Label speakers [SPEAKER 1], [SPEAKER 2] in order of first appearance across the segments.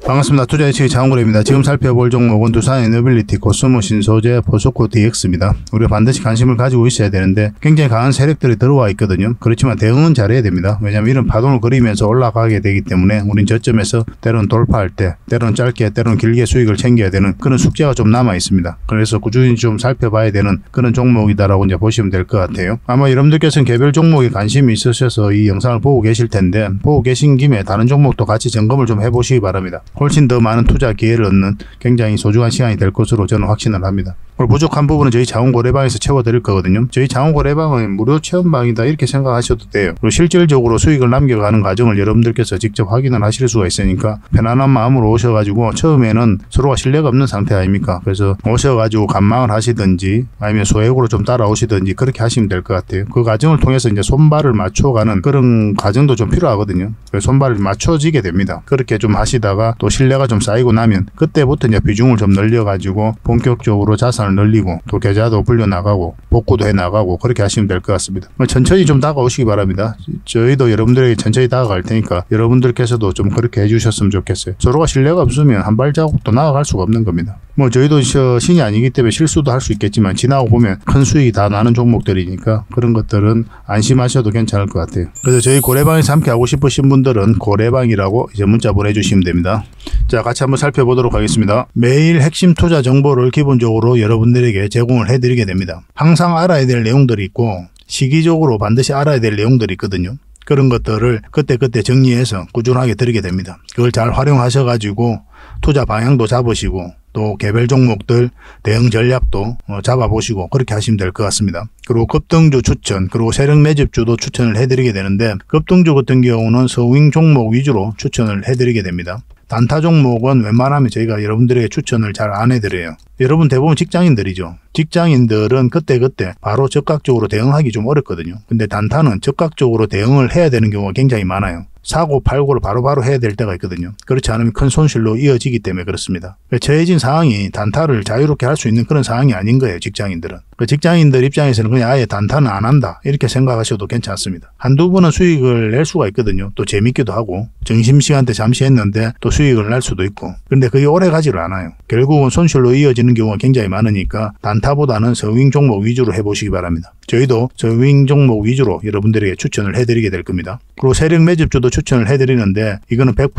[SPEAKER 1] 반갑습니다. 투자예측의 장훈고래입니다. 지금 살펴볼 종목은 두산에너빌리티, 코스모 신소재, 포스코 DX입니다. 우리가 반드시 관심을 가지고 있어야 되는데 굉장히 강한 세력들이 들어와 있거든요. 그렇지만 대응은 잘해야 됩니다. 왜냐하면 이런 파동을 그리면서 올라가게 되기 때문에 우린 저점에서 때로는 돌파할 때, 때로는 짧게, 때로는 길게 수익을 챙겨야 되는 그런 숙제가 좀 남아 있습니다. 그래서 꾸준히 좀 살펴봐야 되는 그런 종목이다라고 이제 보시면 될 것 같아요. 아마 여러분들께서는 개별 종목에 관심이 있으셔서 이 영상을 보고 계실 텐데, 보고 계신 김에 다른 종목도 같이 점검을 좀 해보시기 바랍니다. 훨씬 더 많은 투자 기회를 얻는 굉장히 소중한 시간이 될 것으로 저는 확신을 합니다. 그리고 부족한 부분은 저희 장훈고래방에서 채워드릴 거거든요. 저희 장훈고래방은 무료 체험방이다 이렇게 생각하셔도 돼요. 그리고 실질적으로 수익을 남겨가는 과정을 여러분들께서 직접 확인을 하실 수가 있으니까 편안한 마음으로 오셔가지고, 처음에는 서로가 신뢰가 없는 상태 아닙니까? 그래서 오셔가지고 관망을 하시든지 아니면 소액으로 좀 따라오시든지 그렇게 하시면 될 것 같아요. 그 과정을 통해서 이제 손발을 맞춰가는 그런 과정도 좀 필요하거든요. 그래서 손발을 맞춰지게 됩니다. 그렇게 좀 하시다가 또 신뢰가 좀 쌓이고 나면 그때부터 이제 비중을 좀 늘려가지고 본격적으로 자산을 늘리고 또 계좌도 불려나가고 복구도 해나가고 그렇게 하시면 될 것 같습니다. 천천히 좀 다가오시기 바랍니다. 저희도 여러분들에게 천천히 다가갈 테니까 여러분들께서도 좀 그렇게 해주셨으면 좋겠어요. 서로가 신뢰가 없으면 한 발자국도 나아갈 수가 없는 겁니다. 뭐 저희도 신이 아니기 때문에 실수도 할 수 있겠지만 지나고 보면 큰 수익이 다 나는 종목들이니까 그런 것들은 안심하셔도 괜찮을 것 같아요. 그래서 저희 고래방에서 함께 하고 싶으신 분들은 고래방이라고 이제 문자 보내주시면 됩니다. 자, 같이 한번 살펴보도록 하겠습니다. 매일 핵심 투자 정보를 기본적으로 여러분들에게 제공을 해드리게 됩니다. 항상 알아야 될 내용들이 있고 시기적으로 반드시 알아야 될 내용들이 있거든요. 그런 것들을 그때그때 정리해서 꾸준하게 드리게 됩니다. 그걸 잘 활용하셔가지고 투자 방향도 잡으시고 또 개별 종목들 대응 전략도 잡아보시고 그렇게 하시면 될 것 같습니다. 그리고 급등주 추천, 그리고 세력 매집주도 추천을 해드리게 되는데, 급등주 같은 경우는 서윙 종목 위주로 추천을 해드리게 됩니다. 단타 종목은 웬만하면 저희가 여러분들에게 추천을 잘 안 해드려요. 여러분 대부분 직장인들이죠. 직장인들은 그때그때 바로 적극적으로 대응하기 좀 어렵거든요. 근데 단타는 적극적으로 대응을 해야 되는 경우가 굉장히 많아요. 사고 팔고를 바로바로 해야 될 때가 있거든요. 그렇지 않으면 큰 손실로 이어지기 때문에 그렇습니다. 처해진 상황이 단타를 자유롭게 할 수 있는 그런 상황이 아닌 거예요, 직장인들은. 직장인들 입장에서는 그냥 아예 단타는 안 한다 이렇게 생각하셔도 괜찮습니다. 한두 번은 수익을 낼 수가 있거든요. 또 재밌기도 하고 점심시간 때 잠시 했는데 또 수익을 낼 수도 있고, 근데 그게 오래 가지를 않아요. 결국은 손실로 이어지는 경우가 굉장히 많으니까 단타보다는 서윙 종목 위주로 해보시기 바랍니다. 저희도 서윙 종목 위주로 여러분들에게 추천을 해드리게 될 겁니다. 그리고 세력 매집주도 추천을 해드리는데 이거는 100%,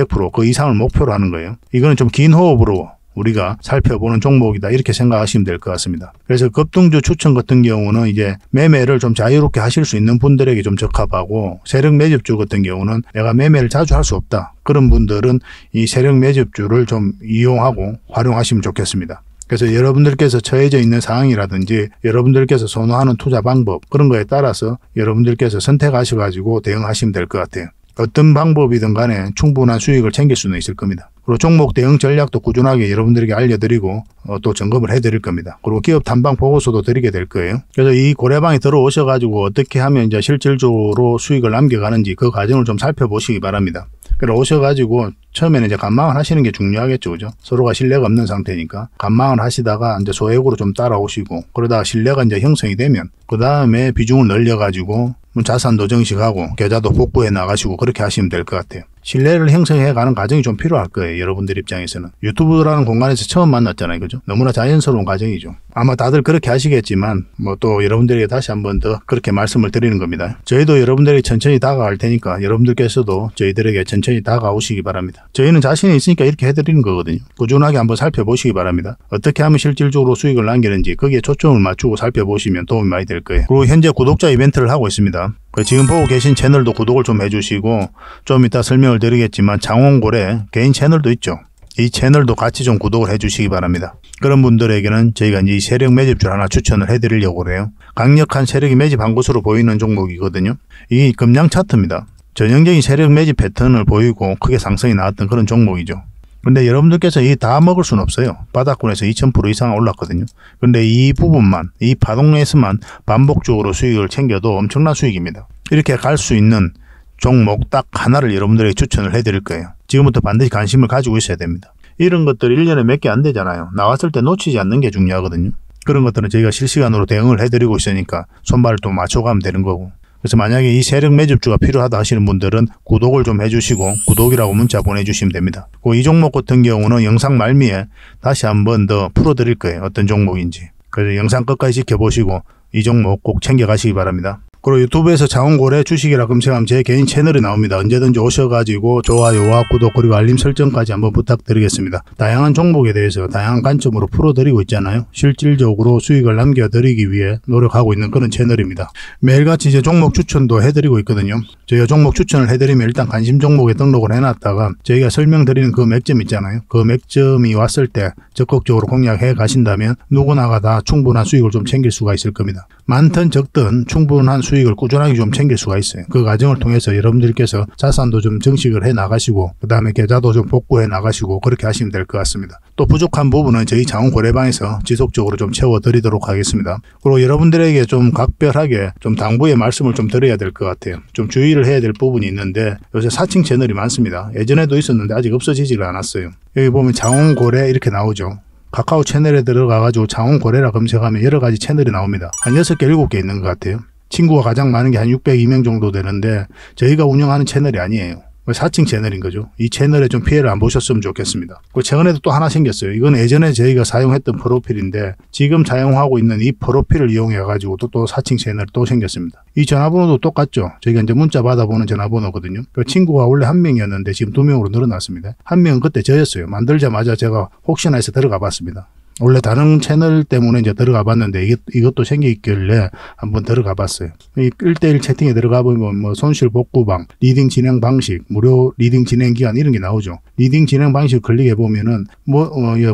[SPEAKER 1] 200% 그 이상을 목표로 하는 거예요. 이거는 좀 긴 호흡으로 우리가 살펴보는 종목이다 이렇게 생각하시면 될 것 같습니다. 그래서 급등주 추천 같은 경우는 이제 매매를 좀 자유롭게 하실 수 있는 분들에게 좀 적합하고, 세력 매집주 같은 경우는 내가 매매를 자주 할 수 없다 그런 분들은 이 세력 매집주를 좀 이용하고 활용하시면 좋겠습니다. 그래서 여러분들께서 처해져 있는 상황이라든지 여러분들께서 선호하는 투자 방법 그런 거에 따라서 여러분들께서 선택하셔가지고 대응하시면 될 것 같아요. 어떤 방법이든 간에 충분한 수익을 챙길 수는 있을 겁니다. 그리고 종목 대응 전략도 꾸준하게 여러분들에게 알려드리고 또 점검을 해드릴 겁니다. 그리고 기업 탐방 보고서도 드리게 될 거예요. 그래서 이 고래방에 들어오셔가지고 어떻게 하면 이제 실질적으로 수익을 남겨가는지 그 과정을 좀 살펴보시기 바랍니다. 그래서 오셔가지고 처음에는 이제 관망을 하시는 게 중요하겠죠, 그죠? 서로가 신뢰가 없는 상태니까 관망을 하시다가 이제 소액으로 좀 따라오시고, 그러다가 신뢰가 이제 형성이 되면 그 다음에 비중을 늘려가지고 자산도 정식하고 계좌도 복구해 나가시고 그렇게 하시면 될 것 같아요. 신뢰를 형성해가는 과정이 좀 필요할 거예요. 여러분들 입장에서는. 유튜브라는 공간에서 처음 만났잖아요. 그죠? 너무나 자연스러운 과정이죠. 아마 다들 그렇게 하시겠지만 뭐 또 여러분들에게 다시 한번 더 그렇게 말씀을 드리는 겁니다. 저희도 여러분들에게 천천히 다가갈 테니까 여러분들께서도 저희들에게 천천히 다가오시기 바랍니다. 저희는 자신이 있으니까 이렇게 해드리는 거거든요. 꾸준하게 한번 살펴보시기 바랍니다. 어떻게 하면 실질적으로 수익을 남기는지 거기에 초점을 맞추고 살펴보시면 도움이 많이 될 거예요. 그리고 현재 구독자 이벤트를 하고 있습니다. 지금 보고 계신 채널도 구독을 좀 해주시고, 좀 이따 설명을 드리겠지만 장훈고래 개인 채널도 있죠. 이 채널도 같이 좀 구독을 해주시기 바랍니다. 그런 분들에게는 저희가 이제 세력 매집주를 하나 추천을 해드리려고 그래요. 강력한 세력이 매집한 것으로 보이는 종목이거든요. 이 금량 차트입니다. 전형적인 세력 매집 패턴을 보이고 크게 상승이 나왔던 그런 종목이죠. 근데 여러분들께서 이 다 먹을 수는 없어요. 바닥권에서 2000% 이상 올랐거든요. 근데 이 부분만, 이 파동에서만 반복적으로 수익을 챙겨도 엄청난 수익입니다. 이렇게 갈 수 있는 종목 딱 하나를 여러분들에게 추천을 해드릴 거예요. 지금부터 반드시 관심을 가지고 있어야 됩니다. 이런 것들 1년에 몇 개 안 되잖아요. 나왔을 때 놓치지 않는 게 중요하거든요. 그런 것들은 저희가 실시간으로 대응을 해드리고 있으니까 손발을 또 맞춰가면 되는 거고, 그래서 만약에 이 세력 매집주가 필요하다 하시는 분들은 구독을 좀 해주시고 구독이라고 문자 보내주시면 됩니다. 이 종목 같은 경우는 영상 말미에 다시 한번 더 풀어드릴 거예요. 어떤 종목인지. 그래서 영상 끝까지 지켜보시고 이 종목 꼭 챙겨가시기 바랍니다. 그리고 유튜브에서 장원고래 주식이라 검색하면 제 개인 채널이 나옵니다. 언제든지 오셔가지고 좋아요와 구독 그리고 알림 설정까지 한번 부탁드리겠습니다. 다양한 종목에 대해서 다양한 관점으로 풀어드리고 있잖아요. 실질적으로 수익을 남겨드리기 위해 노력하고 있는 그런 채널입니다. 매일같이 이제 종목 추천도 해드리고 있거든요. 저희가 종목 추천을 해드리면 일단 관심 종목에 등록을 해놨다가 저희가 설명드리는 그 맥점 있잖아요. 그 맥점이 왔을 때 적극적으로 공략해 가신다면 누구나가 다 충분한 수익을 좀 챙길 수가 있을 겁니다. 많든 적든 충분한 수익을 꾸준하게 좀 챙길 수가 있어요. 그 과정을 통해서 여러분들께서 자산도 좀 증식을 해 나가시고 그 다음에 계좌도 좀 복구해 나가시고 그렇게 하시면 될 것 같습니다. 또 부족한 부분은 저희 장원고래방에서 지속적으로 좀 채워드리도록 하겠습니다. 그리고 여러분들에게 좀 각별하게 좀 당부의 말씀을 좀 드려야 될 것 같아요. 좀 주의를 해야 될 부분이 있는데 요새 사칭 채널이 많습니다. 예전에도 있었는데 아직 없어지지가 않았어요. 여기 보면 장원고래 이렇게 나오죠. 카카오 채널에 들어가가지고 장원고래라 검색하면 여러가지 채널이 나옵니다. 한 6개, 7개 있는 것 같아요. 친구가 가장 많은 게 한 602명 정도 되는데 저희가 운영하는 채널이 아니에요. 사칭 채널인 거죠. 이 채널에 좀 피해를 안 보셨으면 좋겠습니다. 최근에도 또 하나 생겼어요. 이건 예전에 저희가 사용했던 프로필인데 지금 사용하고 있는 이 프로필을 이용해 가지고 또 사칭 채널이 또 생겼습니다. 이 전화번호도 똑같죠. 저희가 이제 문자 받아보는 전화번호거든요. 그 친구가 원래 1명이었는데 지금 2명으로 늘어났습니다. 1명은 그때 저였어요. 만들자마자 제가 혹시나 해서 들어가 봤습니다. 원래 다른 채널 때문에 이제 들어가 봤는데 이것도 생기길래 한번 들어가 봤어요. 이 1대1 채팅에 들어가 보면 뭐 손실 복구방, 리딩 진행 방식, 무료 리딩 진행 기간 이런 게 나오죠. 리딩 진행 방식 클릭해 보면은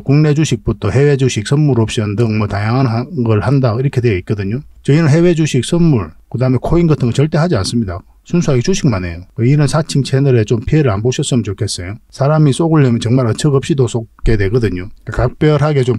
[SPEAKER 1] 국내 주식부터 해외 주식, 선물 옵션 등 뭐 다양한 걸 한다 이렇게 되어 있거든요. 저희는 해외 주식, 선물, 그 다음에 코인 같은 거 절대 하지 않습니다. 순수하게 주식만 해요. 이런 사칭 채널에 좀 피해를 안 보셨으면 좋겠어요. 사람이 속으려면 정말 어처없이도 속게 되거든요. 각별하게 좀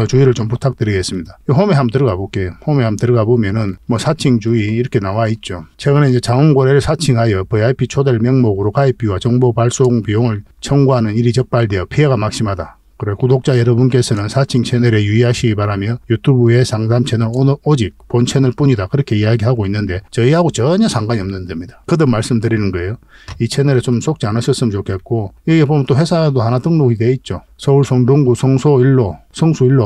[SPEAKER 1] 주의를 좀 부탁드리겠습니다. 홈에 한번 들어가 볼게요. 홈에 한번 들어가 보면은 뭐 사칭 주의 이렇게 나와 있죠. 최근에 이제 장원고래를 사칭하여 VIP 초대를 명목으로 가입비와 정보 발송 비용을 청구하는 일이 적발되어 피해가 막심하다. 그래 구독자 여러분께서는 사칭 채널에 유의하시기 바라며 유튜브의 상담 채널 오직 본 채널 뿐이다 그렇게 이야기하고 있는데 저희하고 전혀 상관이 없는 데입니다. 거듭 말씀드리는 거예요. 이 채널에 좀 속지 않으셨으면 좋겠고 여기 보면 또 회사도 하나 등록이 돼 있죠. 서울 성동구 성수 1로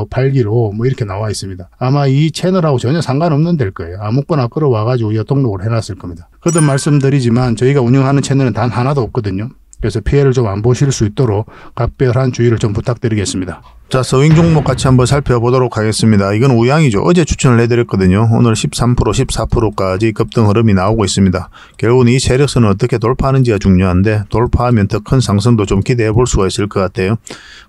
[SPEAKER 1] 8기로 뭐 이렇게 나와 있습니다. 아마 이 채널하고 전혀 상관없는 데일 거예요. 아무거나 끌어와가지고 등록을 해놨을 겁니다. 거듭 말씀드리지만 저희가 운영하는 채널은 단 하나도 없거든요. 그래서 피해를 좀 안 보실 수 있도록 각별한 주의를 좀 부탁드리겠습니다. 자, 서윙 종목 같이 한번 살펴보도록 하겠습니다. 이건 우양이죠. 어제 추천을 해드렸거든요. 오늘 13%, 14%까지 급등 흐름이 나오고 있습니다. 결국은 이 세력선을 어떻게 돌파하는지가 중요한데 돌파하면 더 큰 상승도 좀 기대해 볼 수가 있을 것 같아요.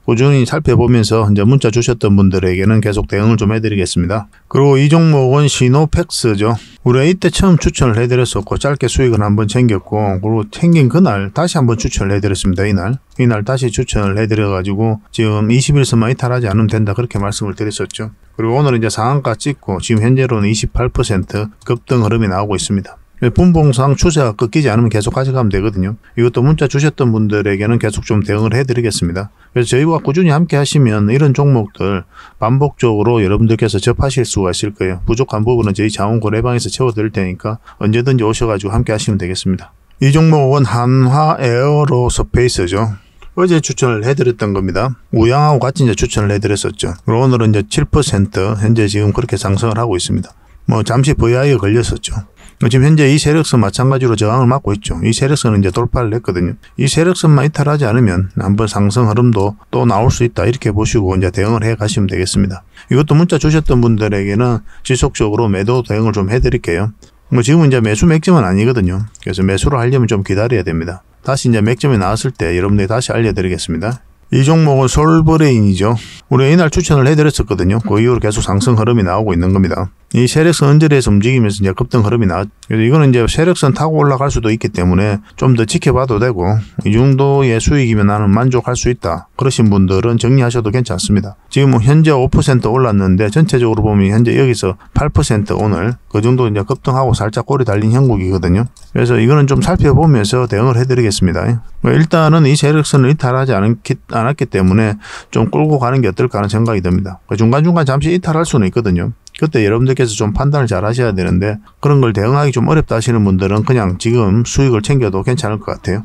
[SPEAKER 1] 꾸준히 살펴보면서 이제 문자 주셨던 분들에게는 계속 대응을 좀 해드리겠습니다. 그리고 이 종목은 시노펙스죠. 우리가 이때 처음 추천을 해드렸었고 짧게 수익을 한번 챙겼고 그리고 챙긴 그날 다시 한번 추천을 해드렸습니다. 이날 다시 추천을 해드려가지고 지금 21선만 이탈하지 않으면 된다 그렇게 말씀을 드렸었죠. 그리고 오늘은 이제 상한가 찍고 지금 현재로는 28% 급등 흐름이 나오고 있습니다. 분봉상 추세가 꺾이지 않으면 계속 가져가면 되거든요. 이것도 문자 주셨던 분들에게는 계속 좀 대응을 해드리겠습니다. 그래서 저희와 꾸준히 함께 하시면 이런 종목들 반복적으로 여러분들께서 접하실 수가 있을 거예요. 부족한 부분은 저희 장원고래방에서 채워드릴 테니까 언제든지 오셔가지고 함께 하시면 되겠습니다. 이 종목은 한화 에어로스페이스죠. 어제 추천을 해드렸던 겁니다. 우양하고 같이 이제 추천을 해드렸었죠. 그리고 오늘은 이제 7% 현재 지금 그렇게 상승을 하고 있습니다. 뭐 잠시 VI가 걸렸었죠. 지금 현재 이 세력선 마찬가지로 저항을 맞고 있죠. 이 세력선은 이제 돌파를 했거든요. 이 세력선만 이탈하지 않으면 한번 상승 흐름도 또 나올 수 있다 이렇게 보시고 이제 대응을 해 가시면 되겠습니다. 이것도 문자 주셨던 분들에게는 지속적으로 매도 대응을 좀 해드릴게요. 뭐 지금은 이제 매수 맥점은 아니거든요. 그래서 매수를 하려면 좀 기다려야 됩니다. 다시 이제 맥점이 나왔을 때 여러분들이 다시 알려드리겠습니다. 이 종목은 솔브레인이죠. 우리가 이날 추천을 해드렸었거든요. 그 이후로 계속 상승 흐름이 나오고 있는 겁니다. 이 세력선 언저리에서 움직이면서 이제 급등 흐름이 나왔죠. 그래서 이거는 이제 세력선 타고 올라갈 수도 있기 때문에 좀 더 지켜봐도 되고 이 정도의 수익이면 나는 만족할 수 있다. 그러신 분들은 정리하셔도 괜찮습니다. 지금 현재 5% 올랐는데 전체적으로 보면 현재 여기서 8% 오늘 그 정도 이제 급등하고 살짝 꼬리 달린 형국이거든요. 그래서 이거는 좀 살펴보면서 대응을 해드리겠습니다. 일단은 이 세력선을 이탈하지 않았기 때문에 좀 끌고 가는 게 어떨까 하는 생각이 듭니다. 중간중간 잠시 이탈할 수는 있거든요. 그때 여러분들께서 좀 판단을 잘 하셔야 되는데 그런 걸 대응하기 좀 어렵다 하시는 분들은 그냥 지금 수익을 챙겨도 괜찮을 것 같아요.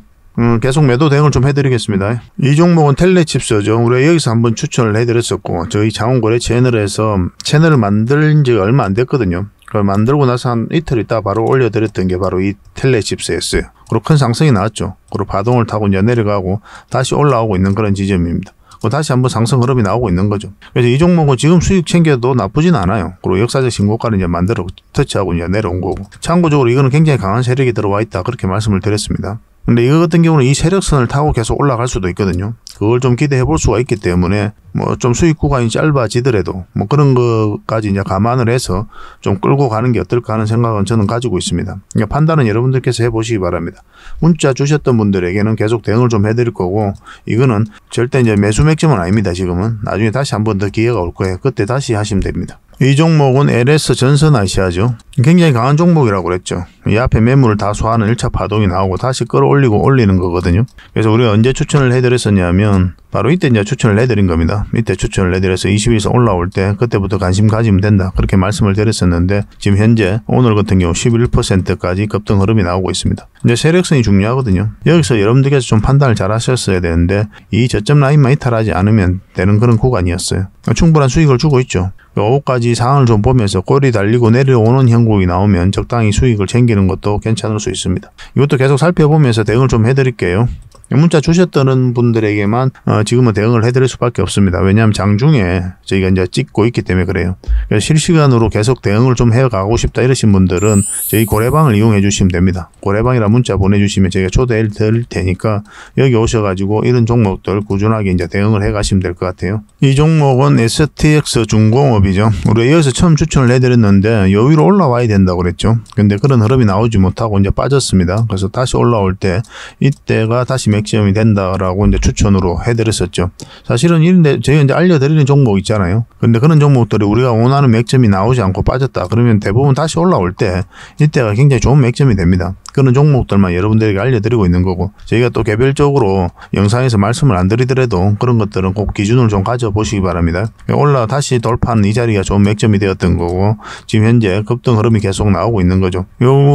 [SPEAKER 1] 계속 매도 대응을 좀 해드리겠습니다. 이 종목은 텔레칩스죠. 우리가 여기서 한번 추천을 해드렸었고 저희 장원거래 채널에서 채널을 만든 지 얼마 안 됐거든요. 그걸 만들고 나서 한 이틀 있다 바로 올려드렸던 게 바로 이 텔레칩스였어요. 그리고 큰 상승이 나왔죠. 그리고 파동을 타고 이제 내려가고 다시 올라오고 있는 그런 지점입니다. 다시 한번 상승 흐름이 나오고 있는 거죠. 그래서 이 종목은 지금 수익 챙겨도 나쁘진 않아요. 그리고 역사적 신고가를 이제 만들어 터치하고 이제 내려온 거고. 참고적으로 이거는 굉장히 강한 세력이 들어와 있다. 그렇게 말씀을 드렸습니다. 근데 이거 같은 경우는 이 세력선을 타고 계속 올라갈 수도 있거든요. 그걸 좀 기대해 볼 수가 있기 때문에 뭐 좀 수익 구간이 짧아지더라도 뭐 그런 것까지 이제 감안을 해서 좀 끌고 가는 게 어떨까 하는 생각은 저는 가지고 있습니다. 그러니까 판단은 여러분들께서 해보시기 바랍니다. 문자 주셨던 분들에게는 계속 대응을 좀 해드릴 거고 이거는 절대 이제 매수 맥점은 아닙니다. 지금은 나중에 다시 한번 더 기회가 올 거예요. 그때 다시 하시면 됩니다. 이 종목은 LS 전선아시아죠. 굉장히 강한 종목이라고 그랬죠. 이 앞에 매물을 다 소화하는 1차 파동이 나오고 다시 끌어올리고 올리는 거거든요. 그래서 우리가 언제 추천을 해드렸었냐면 바로 이때 이제 추천을 해드린 겁니다. 이때 추천을 해드려서 20일에서 올라올 때 그때부터 관심 가지면 된다. 그렇게 말씀을 드렸었는데 지금 현재 오늘 같은 경우 11%까지 급등 흐름이 나오고 있습니다. 이제 세력성이 중요하거든요. 여기서 여러분들께서 좀 판단을 잘 하셨어야 되는데 이 저점 라인만 이탈하지 않으면 되는 그런 구간이었어요. 충분한 수익을 주고 있죠. 오후까지 상황을 좀 보면서 꼬리 달리고 내려오는 형국이 나오면 적당히 수익을 챙기는 것도 괜찮을 수 있습니다. 이것도 계속 살펴보면서 대응을 좀 해드릴게요. 문자 주셨던 분들에게만 지금은 대응을 해드릴 수밖에 없습니다. 왜냐하면 장중에 저희가 이제 찍고 있기 때문에 그래요. 그래서 실시간으로 계속 대응을 좀 해가고 싶다 이러신 분들은 저희 고래방을 이용해 주시면 됩니다. 고래방이라 문자 보내주시면 저희가 초대해 드릴 테니까 여기 오셔가지고 이런 종목들 꾸준하게 이제 대응을 해 가시면 될 것 같아요. 이 종목은 STX 중공업이죠. 우리가 여기서 처음 추천을 해드렸는데 요 위로 올라와야 된다고 그랬죠. 근데 그런 흐름이 나오지 못하고 이제 빠졌습니다. 그래서 다시 올라올 때 이때가 다시 맥시멈이 된다라고 이제 추천으로 해드렸었죠. 사실은 이런데 저희가 이제 알려드리는 종목 있잖아요. 근데 그런 종목들이 우리가 원하는 맥점이 나오지 않고 빠졌다. 그러면 대부분 다시 올라올 때 이때가 굉장히 좋은 맥점이 됩니다. 그런 종목들만 여러분들에게 알려드리고 있는 거고 저희가 또 개별적으로 영상에서 말씀을 안 드리더라도 그런 것들은 꼭 기준을 좀 가져보시기 바랍니다. 올라 다시 돌파하는 이 자리가 좋은 맥점이 되었던 거고 지금 현재 급등 흐름이 계속 나오고 있는 거죠.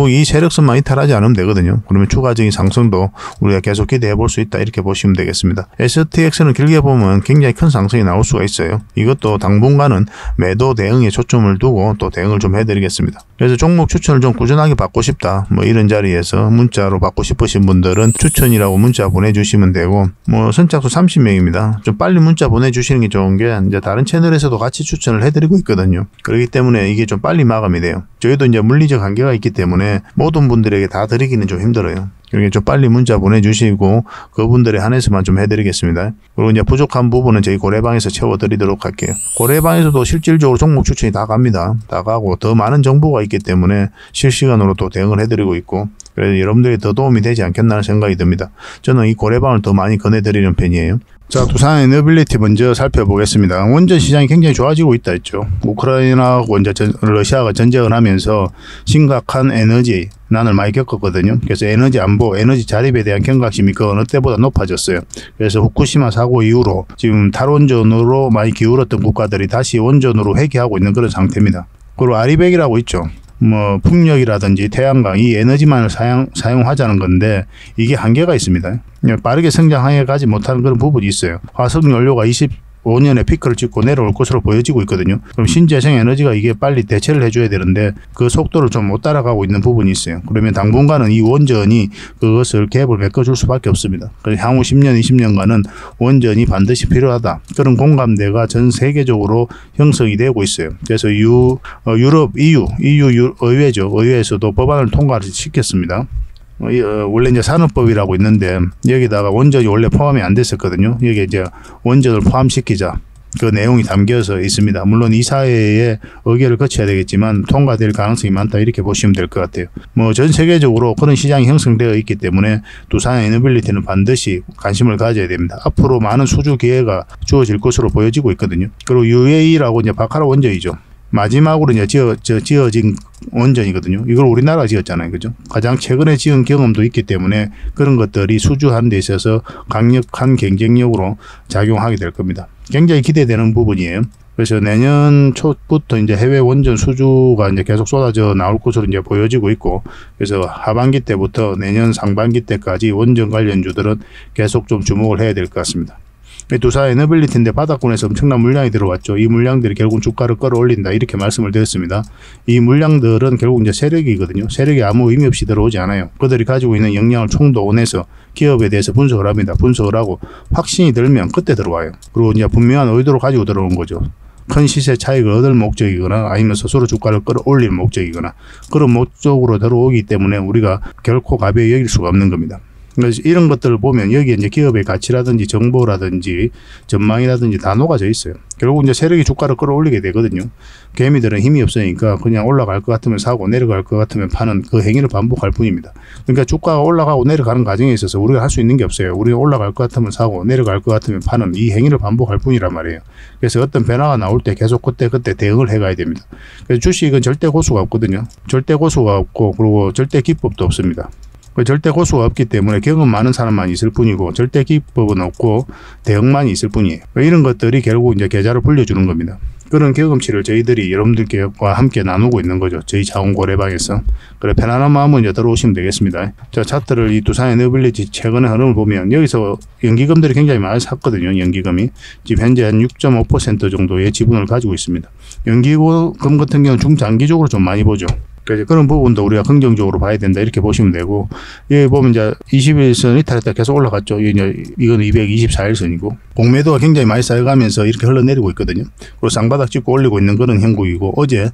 [SPEAKER 1] 이 세력선만 이탈하지 않으면 되거든요. 그러면 추가적인 상승도 우리가 계속 기대해 볼 수 있다 이렇게 보시면 되겠습니다. STX는 길게 보면 굉장히 큰 상승이 나올 수가 있어요. 이것도 당분간은 매도 대응에 초점을 두고 또 대응을 좀 해드리겠습니다. 그래서 종목 추천을 좀 꾸준하게 받고 싶다 뭐 이런 자리에서 문자로 받고 싶으신 분들은 추천이라고 문자 보내주시면 되고 뭐 선착수 30명입니다. 좀 빨리 문자 보내주시는 게 좋은 게 이제 다른 채널에서도 같이 추천을 해드리고 있거든요. 그렇기 때문에 이게 좀 빨리 마감이 돼요. 저희도 이제 물리적 한계가 있기 때문에 모든 분들에게 다 드리기는 좀 힘들어요. 그러니까 좀 빨리 문자 보내주시고 그분들에 한해서만 좀 해드리겠습니다. 그리고 이제 부족한 부분은 저희 고래방에서 채워드리도록 할게요. 고래방에서도 실질적으로 종목 추천이 다 갑니다. 다 가고 더 많은 정보가 있기 때문에 실시간으로 또 대응을 해드리고 있고 그래서 여러분들이 더 도움이 되지 않겠나 하는 생각이 듭니다. 저는 이 고래방을 더 많이 권해드리는 편이에요. 자, 두산 에너빌리티 먼저 살펴보겠습니다. 원전 시장이 굉장히 좋아지고 있다 했죠. 우크라이나하고 이제 러시아가 전쟁을 하면서 심각한 에너지 난을 많이 겪었거든요. 그래서 에너지 안보, 에너지 자립에 대한 경각심이 그 어느 때보다 높아졌어요. 그래서 후쿠시마 사고 이후로 지금 탈원전으로 많이 기울었던 국가들이 다시 원전으로 회귀하고 있는 그런 상태입니다. 그리고 아리백이라고 있죠. 뭐 풍력이라든지 태양광 이 에너지만을 사용하자는 건데 이게 한계가 있습니다. 빠르게 성장해 가지 못하는 그런 부분이 있어요. 화석 연료가 25년에 피크를 찍고 내려올 것으로 보여지고 있거든요. 그럼 신재생 에너지가 이게 빨리 대체를 해줘야 되는데 그 속도를 좀 못 따라가고 있는 부분이 있어요. 그러면 당분간은 이 원전이 그것을 갭을 메꿔줄 수밖에 없습니다. 그래서 향후 10년, 20년간은 원전이 반드시 필요하다. 그런 공감대가 전 세계적으로 형성이 되고 있어요. 그래서 유럽, EU 의회죠. 의회에서도 법안을 통과를 시켰습니다. 원래 이제 산업법이라고 있는데 여기다가 원전이 원래 포함이 안 됐었거든요. 여기 이제 원전을 포함시키자. 그 내용이 담겨서 있습니다. 물론 이사회의 의결을 거쳐야 되겠지만 통과될 가능성이 많다 이렇게 보시면 될 것 같아요. 뭐 전 세계적으로 그런 시장이 형성되어 있기 때문에 두산 에너빌리티는 반드시 관심을 가져야 됩니다. 앞으로 많은 수주 기회가 주어질 것으로 보여지고 있거든요. 그리고 UAE라고 이제 바카라 원전이죠. 마지막으로 이제 지어진 원전이거든요. 이걸 우리나라가 지었잖아요. 그죠? 가장 최근에 지은 경험도 있기 때문에 그런 것들이 수주하는 데 있어서 강력한 경쟁력으로 작용하게 될 겁니다. 굉장히 기대되는 부분이에요. 그래서 내년 초부터 이제 해외 원전 수주가 이제 계속 쏟아져 나올 것으로 이제 보여지고 있고, 그래서 하반기 때부터 내년 상반기 때까지 원전 관련주들은 계속 좀 주목을 해야 될 것 같습니다. 두산 에너빌리티인데 바닥권에서 엄청난 물량이 들어왔죠. 이 물량들이 결국 주가를 끌어올린다 이렇게 말씀을 드렸습니다. 이 물량들은 결국 이제 세력이거든요. 세력이 아무 의미 없이 들어오지 않아요. 그들이 가지고 있는 역량을 총동원해서 기업에 대해서 분석을 합니다. 분석을 하고 확신이 들면 그때 들어와요. 그리고 이제 분명한 의도를 가지고 들어오는 거죠. 큰 시세 차익을 얻을 목적이거나 아니면 스스로 주가를 끌어올릴 목적이거나 그런 목적으로 들어오기 때문에 우리가 결코 가벼이 여길 수가 없는 겁니다. 그래서 이런 것들을 보면 여기에 이제 기업의 가치라든지 정보라든지 전망이라든지 다 녹아져 있어요. 결국 이제 세력이 주가를 끌어올리게 되거든요. 개미들은 힘이 없으니까 그냥 올라갈 것 같으면 사고 내려갈 것 같으면 파는 그 행위를 반복할 뿐입니다. 그러니까 주가가 올라가고 내려가는 과정에 있어서 우리가 할 수 있는 게 없어요. 우리가 올라갈 것 같으면 사고 내려갈 것 같으면 파는 이 행위를 반복할 뿐이란 말이에요. 그래서 어떤 변화가 나올 때 계속 그때 대응을 해가야 됩니다. 그래서 주식은 절대 고수가 없거든요. 절대 고수가 없고 그리고 절대 기법도 없습니다. 절대 고수가 없기 때문에 경험 많은 사람만 있을 뿐이고 절대 기법은 없고 대응만 있을 뿐이에요. 이런 것들이 결국 이제 계좌를 불려주는 겁니다. 그런 경험치를 저희들이 여러분들과 함께 나누고 있는 거죠. 저희 자원고래방에서. 그래 편안한 마음으로 이제 들어오시면 되겠습니다. 자, 차트를 이 두산 에너빌리티 최근의 흐름을 보면 여기서 연기금들이 굉장히 많이 샀거든요. 연기금이 지금 현재 한 6.5% 정도의 지분을 가지고 있습니다. 연기금 같은 경우는 중장기적으로 좀 많이 보죠. 그래서 그런 부분도 우리가 긍정적으로 봐야 된다 이렇게 보시면 되고, 여기 보면 이제 21선 이탈했다 계속 올라갔죠. 이건 224일선이고 공매도가 굉장히 많이 쌓여가면서 이렇게 흘러내리고 있거든요. 그리고 쌍바닥 찍고 올리고 있는 그런 형국이고, 어제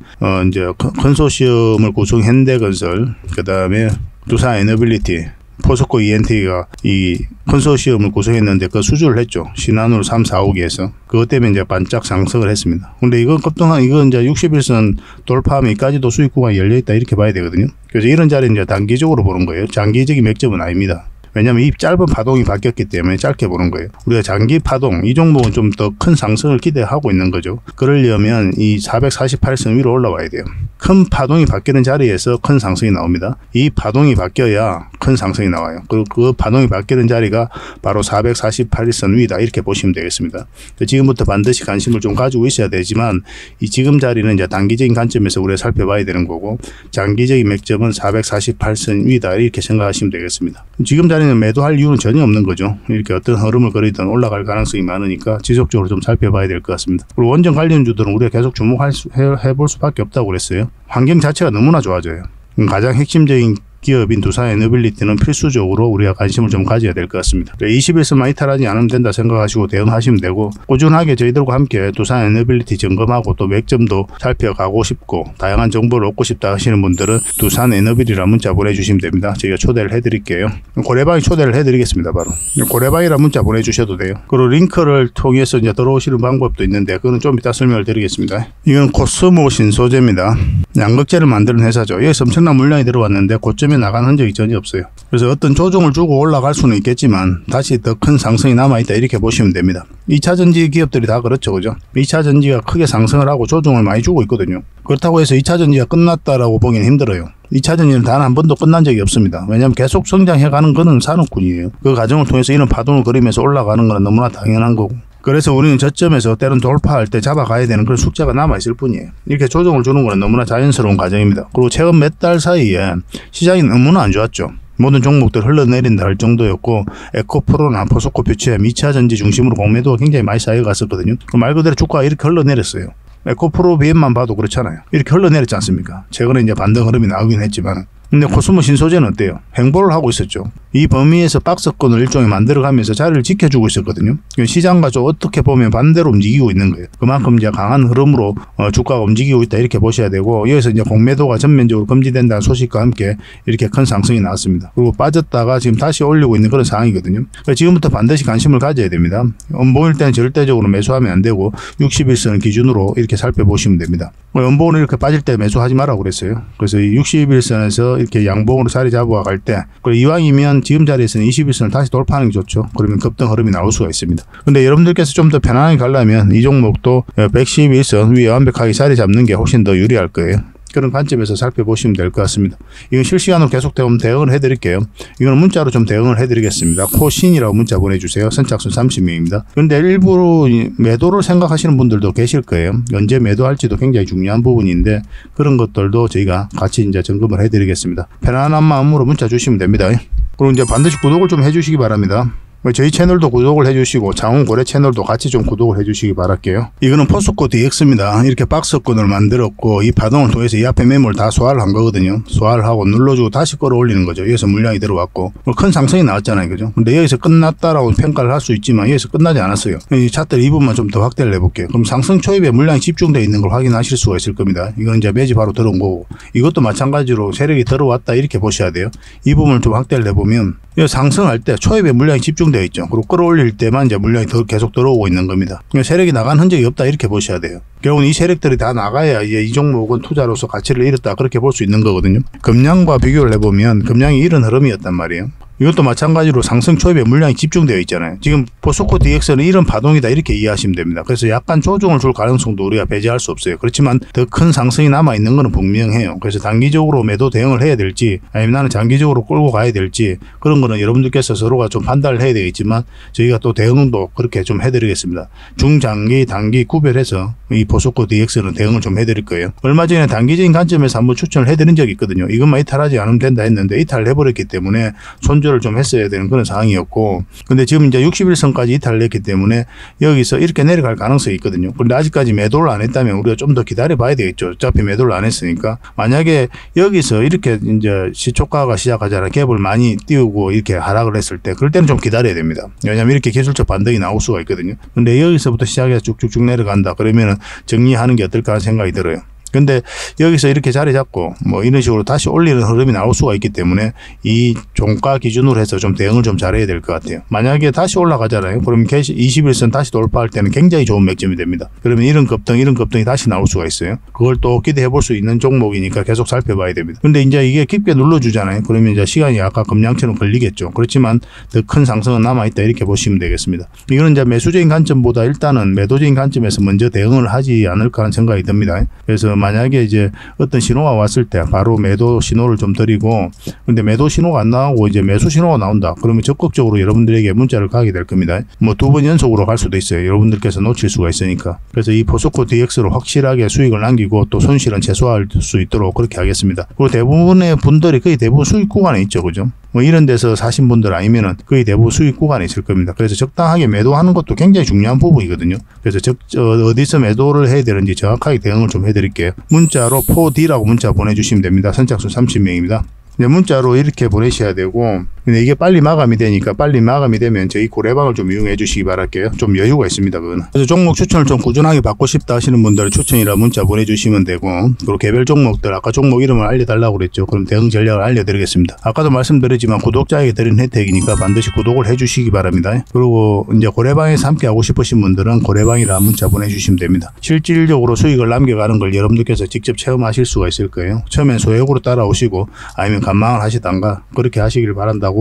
[SPEAKER 1] 이제 컨소시엄을 구성 현대건설, 그 다음에 두산 에너빌리티, 포스코 ENT가 이 컨소시엄을 구성했는데 그 수주를 했죠. 신한으로 3, 4호기에서. 그것 때문에 이제 반짝 상승을 했습니다. 근데 이건 급등한, 이건 이제 61선 돌파하면 이까지도 수익 구간이 열려있다 이렇게 봐야 되거든요. 그래서 이런 자리는 이제 단기적으로 보는 거예요. 장기적인 맥점은 아닙니다. 왜냐하면 이 짧은 파동이 바뀌었기 때문에 짧게 보는 거예요. 우리가 장기 파동, 이 종목은 좀 더 큰 상승을 기대하고 있는 거죠. 그러려면 이 448선 위로 올라와야 돼요. 큰 파동이 바뀌는 자리에서 큰 상승이 나옵니다. 이 파동이 바뀌어야 큰 상승이 나와요. 그리고 그 파동이 바뀌는 자리가 바로 448선 위다 이렇게 보시면 되겠습니다. 지금부터 반드시 관심을 좀 가지고 있어야 되지만 이 지금 자리는 이제 단기적인 관점에서 우리가 살펴봐야 되는 거고, 장기적인 맥점은 448선 위다 이렇게 생각하시면 되겠습니다. 지금 자리는 매도할 이유는 전혀 없는 거죠. 이렇게 어떤 흐름을 그리든 올라갈 가능성이 많으니까 지속적으로 좀 살펴봐야 될 것 같습니다. 그리고 원전 관련주들은 우리가 계속 주목해볼 수밖에 없다고 그랬어요. 환경 자체가 너무나 좋아져요. 가장 핵심적인 기업인 두산 에너빌리티는 필수적으로 우리가 관심을 좀 가져야 될 것 같습니다. 21선만 이탈하지 않으면 된다 생각하시고 대응하시면 되고, 꾸준하게 저희들과 함께 두산 에너빌리티 점검하고 또 맥점도 살펴가고 싶고 다양한 정보를 얻고 싶다 하시는 분들은 두산 에너빌이라는 문자 보내주시면 됩니다. 저희가 초대를 해드릴게요. 고래방이 초대를 해드리겠습니다. 바로 고래방이라는 문자 보내주셔도 돼요. 그리고 링크를 통해서 이제 들어오시는 방법도 있는데 그거는 좀 이따 설명을 드리겠습니다. 이건 코스모 신소재입니다. 양극재를 만드는 회사죠. 여기서 엄청난 물량이 들어왔는데 고점에 나간 흔적이 전혀 없어요. 그래서 어떤 조정을 주고 올라갈 수는 있겠지만 다시 더 큰 상승이 남아있다 이렇게 보시면 됩니다. 2차전지 기업들이 다 그렇죠. 그죠? 2차전지가 크게 상승을 하고 조정을 많이 주고 있거든요. 그렇다고 해서 2차전지가 끝났다라고 보기는 힘들어요. 2차전지는 단 한 번도 끝난 적이 없습니다. 왜냐하면 계속 성장해가는 거는 산업군이에요. 그 과정을 통해서 이런 파동을 그리면서 올라가는 건 너무나 당연한 거고, 그래서 우리는 저점에서 때론 돌파할 때 잡아가야 되는 그런 숙제가 남아있을 뿐이에요. 이렇게 조정을 주는 건 너무나 자연스러운 과정입니다. 그리고 최근 몇 달 사이에 시장이 너무나 안 좋았죠. 모든 종목들 흘러내린다 할 정도였고, 에코프로나 포스코 퓨처엠 2차전지 중심으로 공매도가 굉장히 많이 쌓여갔었거든요. 말 그대로 주가가 이렇게 흘러내렸어요. 에코프로 BM만 봐도 그렇잖아요. 이렇게 흘러내렸지 않습니까? 최근에 이제 반등 흐름이 나오긴 했지만. 근데 코스모 신소재는 어때요? 횡보를 하고 있었죠. 이 범위에서 박스권을 일종의 만들어가면서 자리를 지켜주고 있었거든요. 시장과 좀 어떻게 보면 반대로 움직이고 있는 거예요. 그만큼 이제 강한 흐름으로 주가가 움직이고 있다 이렇게 보셔야 되고, 여기서 이제 공매도가 전면적으로 금지된다는 소식과 함께 이렇게 큰 상승이 나왔습니다. 그리고 빠졌다가 지금 다시 올리고 있는 그런 상황이거든요. 그러니까 지금부터 반드시 관심을 가져야 됩니다. 연봉일 때는 절대적으로 매수하면 안 되고 61선을 기준으로 이렇게 살펴보시면 됩니다. 연봉은 이렇게 빠질 때 매수하지 말라고 그랬어요. 그래서 이 61선에서 해서 이렇게 양봉으로 자리 잡아갈 때, 그리고 이왕이면 지금 자리에서는 21선을 다시 돌파하는 게 좋죠. 그러면 급등 흐름이 나올 수가 있습니다. 근데 여러분들께서 좀 더 편안하게 가려면 이 종목도 111선 위에 완벽하게 자리 잡는 게 훨씬 더 유리할 거예요. 그런 관점에서 살펴보시면 될 것 같습니다. 이건 실시간으로 계속 대응을 해드릴게요. 이거는 문자로 좀 대응을 해드리겠습니다. 코신이라고 문자 보내주세요. 선착순 30명입니다. 그런데 일부러 매도를 생각하시는 분들도 계실 거예요. 언제 매도할지도 굉장히 중요한 부분인데 그런 것들도 저희가 같이 이제 점검을 해드리겠습니다. 편안한 마음으로 문자 주시면 됩니다. 그리고 이제 반드시 구독을 좀 해주시기 바랍니다. 저희 채널도 구독을 해주시고 장훈고래 채널도 같이 좀 구독을 해주시기 바랄게요. 이거는 포스코 DX입니다. 이렇게 박스권을 만들었고 이 파동을 통해서 이 앞에 매물 다 소화를 한 거거든요. 소화를 하고 눌러주고 다시 끌어올리는 거죠. 여기서 물량이 들어왔고 큰 상승이 나왔잖아요. 그죠? 근데 여기서 끝났다라고 평가를 할 수 있지만 여기서 끝나지 않았어요. 이 차트 2분만 좀 더 확대를 해볼게요. 그럼 상승 초입에 물량이 집중되어 있는 걸 확인하실 수가 있을 겁니다. 이건 이제 매집하러 들어온 거고 이것도 마찬가지로 세력이 들어왔다 이렇게 보셔야 돼요. 이 부분을 좀 확대를 해보면 상승할 때 초입에 물량이 집중되어 있죠. 그리고 끌어올릴 때만 이제 물량이 계속 들어오고 있는 겁니다. 세력이 나간 흔적이 없다 이렇게 보셔야 돼요. 결국은 이 세력들이 다 나가야 이제 이 종목은 투자로서 가치를 잃었다 그렇게 볼 수 있는 거거든요. 금량과 비교를 해보면 금량이 이런 흐름이었단 말이에요. 이것도 마찬가지로 상승 초입에 물량이 집중되어 있잖아요. 지금 포스코 DX는 이런 파동이다 이렇게 이해하시면 됩니다. 그래서 약간 조정을 줄 가능성도 우리가 배제할 수 없어요. 그렇지만 더 큰 상승이 남아있는 것은 분명해요. 그래서 단기적으로 매도 대응을 해야 될지 아니면 나는 장기적으로 끌고 가야 될지 그런 거는 여러분들께서 서로가 좀 판단을 해야 되겠지만 저희가 또 대응도 그렇게 좀 해드리겠습니다. 중장기 단기 구별해서 이 포스코 DX는 대응을 좀 해드릴 거예요. 얼마 전에 단기적인 관점에서 한번 추천을 해드린 적이 있거든요. 이것만 이탈하지 않으면 된다 했는데 이탈을 해버렸기 때문에 손절을 좀 했어야 되는 그런 상황이었고 근데 지금 이제 61선까지 이탈을 했기 때문에 여기서 이렇게 내려갈 가능성이 있거든요. 그런데 아직까지 매도를 안 했다면 우리가 좀 더 기다려 봐야 되겠죠. 어차피 매도를 안 했으니까. 만약에 여기서 이렇게 이제 시초가가 시작하잖아요. 갭을 많이 띄우고 이렇게 하락을 했을 때 그럴 때는 좀 기다려야 됩니다. 왜냐하면 이렇게 기술적 반등이 나올 수가 있거든요. 근데 여기서부터 시작해서 쭉쭉쭉 내려간다 그러면은 정리하는 게 어떨까 하는 생각이 들어요. 근데 여기서 이렇게 자리 잡고 뭐 이런 식으로 다시 올리는 흐름이 나올 수가 있기 때문에 이 종가 기준으로 해서 좀 대응을 좀 잘해야 될 것 같아요. 만약에 다시 올라가잖아요. 그러면 21선 다시 돌파할 때는 굉장히 좋은 맥점이 됩니다. 그러면 이런 급등이 다시 나올 수가 있어요. 그걸 또 기대해 볼 수 있는 종목이니까 계속 살펴봐야 됩니다. 근데 이제 이게 깊게 눌러주잖아요. 그러면 이제 시간이 아까 금량처럼 걸리겠죠. 그렇지만 더 큰 상승은 남아있다 이렇게 보시면 되겠습니다. 이거는 이제 매수적인 관점보다 일단은 매도적인 관점에서 먼저 대응을 하지 않을까 하는 생각이 듭니다. 그래서 만약에 이제 어떤 신호가 왔을 때 바로 매도 신호를 좀 드리고 근데 매도 신호가 안 나오고 이제 매수 신호가 나온다 그러면 적극적으로 여러분들에게 문자를 가게 될 겁니다. 뭐 2번 연속으로 갈 수도 있어요. 여러분들께서 놓칠 수가 있으니까. 그래서 이 포스코 DX로 확실하게 수익을 남기고 또 손실은 최소화할 수 있도록 그렇게 하겠습니다. 그리고 대부분의 분들이 거의 대부분 수익 구간에 있죠. 그죠? 뭐 이런 데서 사신 분들 아니면은 거의 대부분 수익 구간에 있을 겁니다. 그래서 적당하게 매도하는 것도 굉장히 중요한 부분이거든요. 그래서 어디서 매도를 해야 되는지 정확하게 대응을 좀 해드릴게요. 문자로 4D라고 문자 보내주시면 됩니다. 선착순 30명입니다. 문자로 이렇게 보내셔야 되고 근데 이게 빨리 마감이 되니까 빨리 마감이 되면 저희 고래방을 좀 이용해 주시기 바랄게요. 좀 여유가 있습니다. 그거는. 그래서 종목 추천을 좀 꾸준하게 받고 싶다 하시는 분들 추천이라 문자 보내주시면 되고 그리고 개별 종목들 아까 종목 이름을 알려달라고 그랬죠. 그럼 대응 전략을 알려드리겠습니다. 아까도 말씀드렸지만 구독자에게 드린 혜택이니까 반드시 구독을 해주시기 바랍니다. 그리고 이제 고래방에서 함께 하고 싶으신 분들은 고래방이라 문자 보내주시면 됩니다. 실질적으로 수익을 남겨가는 걸 여러분들께서 직접 체험하실 수가 있을 거예요. 처음엔 소액으로 따라오시고 아니면 감망을 하시던가 그렇게 하시길 바란다고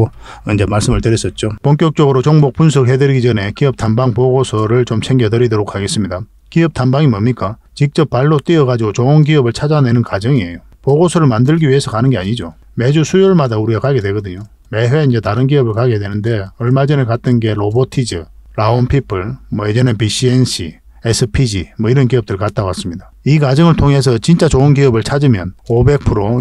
[SPEAKER 1] 이제 말씀을 드렸었죠. 본격적으로 종목 분석해드리기 전에 기업 탐방 보고서를 좀 챙겨드리도록 하겠습니다. 기업 탐방이 뭡니까? 직접 발로 뛰어가지고 좋은 기업을 찾아내는 과정이에요. 보고서를 만들기 위해서 가는 게 아니죠. 매주 수요일마다 우리가 가게 되거든요. 매회 이제 다른 기업을 가게 되는데 얼마 전에 갔던 게 로보티즈, 라온피플, 뭐 예전에 BCNC, SPG 뭐 이런 기업들 갔다 왔습니다. 이 과정을 통해서 진짜 좋은 기업을 찾으면 500%,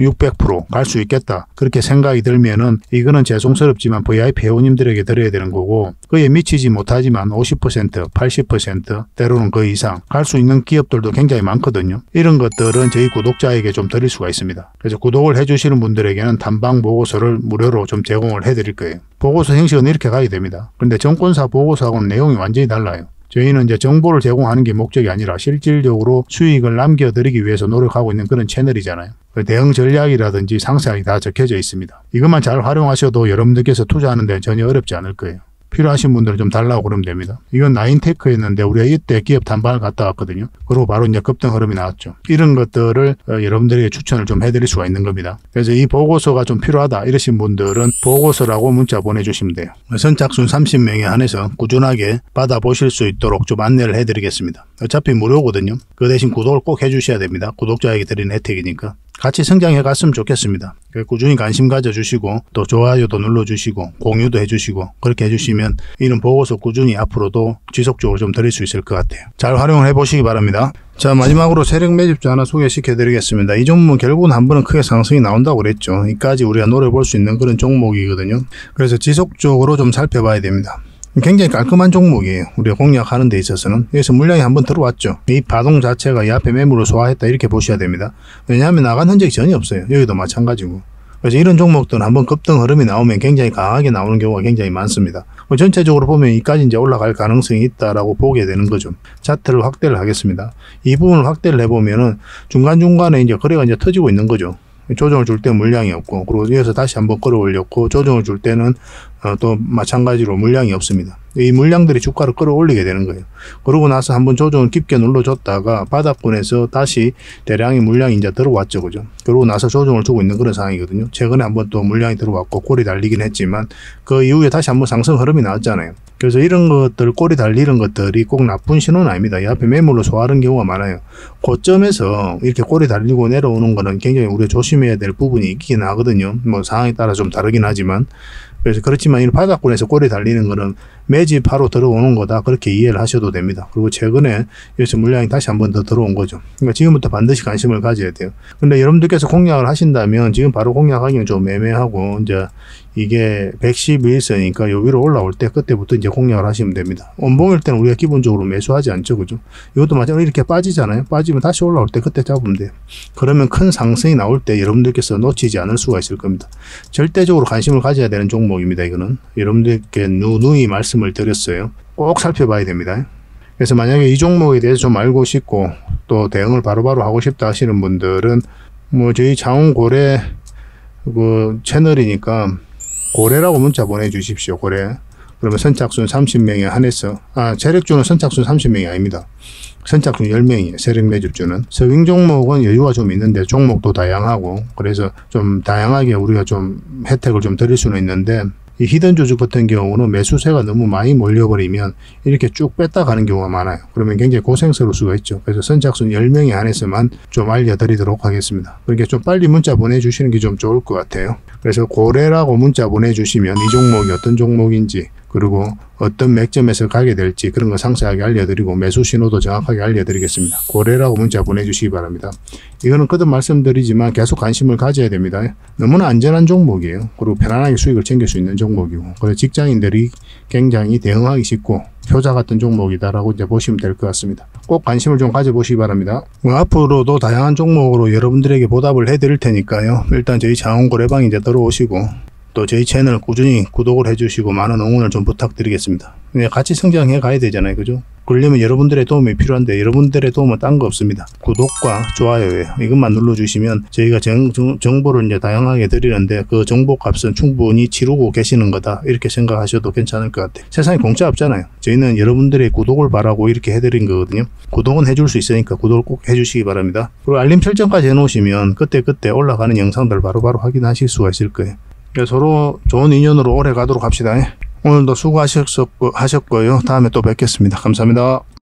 [SPEAKER 1] 600% 갈 수 있겠다. 그렇게 생각이 들면은 이거는 죄송스럽지만 VIP 회원님들에게 드려야 되는 거고 그에 미치지 못하지만 50%, 80% 때로는 그 이상 갈 수 있는 기업들도 굉장히 많거든요. 이런 것들은 저희 구독자에게 좀 드릴 수가 있습니다. 그래서 구독을 해주시는 분들에게는 탐방 보고서를 무료로 좀 제공을 해드릴 거예요. 보고서 형식은 이렇게 가게 됩니다. 그런데 정권사 보고서하고는 내용이 완전히 달라요. 저희는 이제 정보를 제공하는 게 목적이 아니라 실질적으로 수익을 남겨드리기 위해서 노력하고 있는 그런 채널이잖아요. 대응 전략이라든지 상세하게 다 적혀져 있습니다. 이것만 잘 활용하셔도 여러분들께서 투자하는 데 전혀 어렵지 않을 거예요. 필요하신 분들은 좀 달라고 그러면 됩니다. 이건 나인테크였는데 우리가 이때 기업 탐방을 갔다 왔거든요. 그리고 바로 이제 급등 흐름이 나왔죠. 이런 것들을 여러분들에게 추천을 좀 해드릴 수가 있는 겁니다. 그래서 이 보고서가 좀 필요하다 이러신 분들은 보고서라고 문자 보내주시면 돼요. 선착순 30명에 한해서 꾸준하게 받아보실 수 있도록 좀 안내를 해드리겠습니다. 어차피 무료거든요. 그 대신 구독을 꼭 해주셔야 됩니다. 구독자에게 드리는 혜택이니까. 같이 성장해 갔으면 좋겠습니다. 꾸준히 관심 가져주시고 또 좋아요도 눌러주시고 공유도 해주시고 그렇게 해주시면 이런 보고서 꾸준히 앞으로도 지속적으로 좀 드릴 수 있을 것 같아요. 잘 활용을 해보시기 바랍니다. 자, 마지막으로 세력 매집주 하나 소개시켜 드리겠습니다. 이 종목은 결국은 한 번은 크게 상승이 나온다고 그랬죠. 이까지 우리가 노려볼 수 있는 그런 종목이거든요. 그래서 지속적으로 좀 살펴봐야 됩니다. 굉장히 깔끔한 종목이에요. 우리가 공략하는 데 있어서는. 여기서 물량이 한번 들어왔죠. 이 파동 자체가 이 앞에 매물을 소화했다 이렇게 보셔야 됩니다. 왜냐하면 나간 흔적이 전혀 없어요. 여기도 마찬가지고. 그래서 이런 종목들은 한번 급등 흐름이 나오면 굉장히 강하게 나오는 경우가 굉장히 많습니다. 전체적으로 보면 이까지 이제 올라갈 가능성이 있다라고 보게 되는 거죠. 차트를 확대를 하겠습니다. 이 부분을 확대를 해보면은 중간중간에 이제 거래가 이제 터지고 있는 거죠. 조정을 줄 때 물량이 없고, 그리고 여기서 다시 한번 끌어올렸고, 조정을 줄 때는 또 마찬가지로 물량이 없습니다. 이 물량들이 주가를 끌어올리게 되는 거예요. 그러고 나서 한번 조정을 깊게 눌러줬다가 바닥권에서 다시 대량의 물량이 이제 들어왔죠, 그죠? 그러고 나서 조정을 주고 있는 그런 상황이거든요. 최근에 한번 또 물량이 들어왔고 꼬리 달리긴 했지만 그 이후에 다시 한번 상승 흐름이 나왔잖아요. 그래서 이런 것들, 꼬리 달리는 것들이 꼭 나쁜 신호는 아닙니다. 이 앞에 매물로 소화하는 경우가 많아요. 고점에서 이렇게 꼬리 달리고 내려오는 거는 굉장히 우리가 조심해야 될 부분이 있긴 하거든요. 뭐 상황에 따라 좀 다르긴 하지만. 그래서 그렇지만 이 바닥권에서 꼬리 달리는 거는 매집하러 들어오는 거다 그렇게 이해를 하셔도 됩니다. 그리고 최근에 여기서 물량이 다시 한번 더 들어온 거죠. 그러니까 지금부터 반드시 관심을 가져야 돼요. 근데 여러분들께서 공략을 하신다면 지금 바로 공략하기는 좀 애매하고 이제 이게 111선이니까 요 위로 올라올 때 그때부터 이제 공략을 하시면 됩니다. 원봉일 때는 우리가 기본적으로 매수하지 않죠, 그죠? 이것도 마찬가지로 이렇게 빠지잖아요. 빠지면 다시 올라올 때 그때 잡으면 돼요. 그러면 큰 상승이 나올 때 여러분들께서 놓치지 않을 수가 있을 겁니다. 절대적으로 관심을 가져야 되는 종목입니다. 이거는 여러분들께 누누이 말씀을 드렸어요. 꼭 살펴봐야 됩니다. 그래서 만약에 이 종목에 대해서 좀 알고 싶고 또 대응을 바로바로 하고 싶다 하시는 분들은 뭐 저희 장훈고래 그 채널이니까 고래라고 문자 보내주십시오. 고래. 그러면 선착순 30명에 한해서 세력주는 선착순 30명이 아닙니다. 선착순 10명이에요. 세력 매집주는. 서빙 종목은 여유가 좀 있는데 종목도 다양하고 그래서 좀 다양하게 우리가 좀 혜택을 좀 드릴 수는 있는데 이 히든 조직 같은 경우는 매수세가 너무 많이 몰려버리면 이렇게 쭉 뺐다 가는 경우가 많아요. 그러면 굉장히 고생스러울 수가 있죠. 그래서 선착순 10명에 한해서만 좀 알려드리도록 하겠습니다. 그렇게 좀 빨리 문자 보내주시는 게 좀 좋을 것 같아요. 그래서 고래라고 문자 보내주시면 이 종목이 어떤 종목인지 그리고 어떤 맥점에서 가게 될지 그런 거 상세하게 알려드리고 매수 신호도 정확하게 알려드리겠습니다. 고래라고 문자 보내주시기 바랍니다. 이거는 거듭 말씀드리지만 계속 관심을 가져야 됩니다. 너무나 안전한 종목이에요. 그리고 편안하게 수익을 챙길 수 있는 종목이고 그래서 직장인들이 굉장히 대응하기 쉽고 효자 같은 종목이다라고 이제 보시면 될 것 같습니다. 꼭 관심을 좀 가져보시기 바랍니다. 앞으로도 다양한 종목으로 여러분들에게 보답을 해드릴 테니까요. 일단 저희 장훈고래방 이제 들어오시고 또 저희 채널 꾸준히 구독을 해주시고 많은 응원을 좀 부탁드리겠습니다. 같이 성장해 가야 되잖아요, 그죠? 그러려면 여러분들의 도움이 필요한데 여러분들의 도움은 딴 거 없습니다. 구독과 좋아요예요. 이것만 눌러주시면 저희가 정보를 이제 다양하게 드리는데 그 정보 값은 충분히 치르고 계시는 거다 이렇게 생각하셔도 괜찮을 것 같아요. 세상에 공짜 없잖아요. 저희는 여러분들의 구독을 바라고 이렇게 해드린 거거든요. 구독은 해줄 수 있으니까 구독을 꼭 해주시기 바랍니다. 그리고 알림 설정까지 해놓으시면 그때 올라가는 영상들 바로바로 확인하실 수가 있을 거예요. 서로 좋은 인연으로 오래 가도록 합시다. 오늘도 수고하셨고요. 다음에 또 뵙겠습니다. 감사합니다.